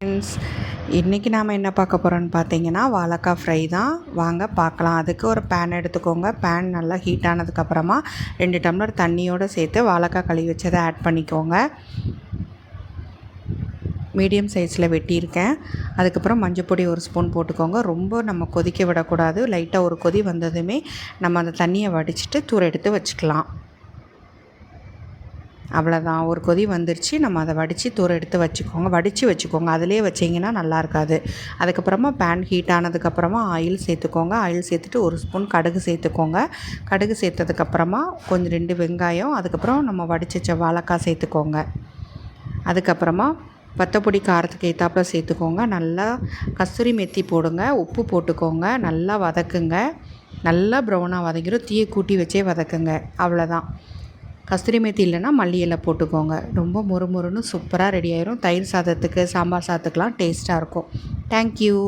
Friends, இன்றைக்கி நாம் என்ன பார்க்க போகிறோன்னு பார்த்தீங்கன்னா வாழைக்காய் ஃப்ரை தான். வாங்க பார்க்கலாம். அதுக்கு ஒரு பேன் எடுத்துக்கோங்க. பேன் நல்லா ஹீட் ஆனதுக்கப்புறமா 2 டம்ளர் தண்ணியோடு சேர்த்து வாழைக்காய் கழுவி வச்சதை ஆட் பண்ணிக்கோங்க. மீடியம் சைஸில் வெட்டியிருக்கேன். அதுக்கப்புறம் மஞ்சப்பொடி 1 ஸ்பூன் போட்டுக்கோங்க. ரொம்ப நம்ம கொதிக்க விடக்கூடாது. லைட்டாக ஒரு கொதி வந்ததுமே நம்ம அந்த தண்ணியை வடிச்சிட்டு தூர எடுத்து வச்சுக்கலாம். அவ்வளோதான், ஒரு கொதி வந்துருச்சு. நம்ம அதை வடித்து தூர எடுத்து வச்சுக்கோங்க. அதிலே வச்சிங்கன்னா நல்லா இருக்காது. அதுக்கப்புறமா பேன் ஹீட் ஆனதுக்கப்புறமா ஆயில் சேர்த்துக்கோங்க. ஆயில் சேர்த்துட்டு 1 ஸ்பூன் கடுகு சேர்த்துக்கோங்க. கடுகு சேர்த்ததுக்கப்புறமா கொஞ்சம் 2 வெங்காயம், அதுக்கப்புறம் நம்ம வடித்து வச்ச வாழைக்காய் சேர்த்துக்கோங்க. அதுக்கப்புறமா வத்தப்பொடி காரத்துக்கு ஏற்றாப்புல சேர்த்துக்கோங்க. நல்லா கஸ்தூரி மெத்தி போடுங்க. உப்பு போட்டுக்கோங்க. நல்லா வதக்குங்க. நல்லா ப்ரௌனாக வதங்கிடும். தீயை கூட்டி வச்சே வதக்குங்க. அவ்வளோதான். கஸ்தூரி மேத்தி இல்லைன்னா மல்லி இலை போட்டுக்கோங்க. ரொம்ப மொறுமொறுன்னு சூப்பராக ரெடி ஆயிரும். தயிர் சாதத்துக்கு, சாம்பார் சாதத்துக்கெலாம் டேஸ்ட்டாக இருக்கும். தேங்க்யூ.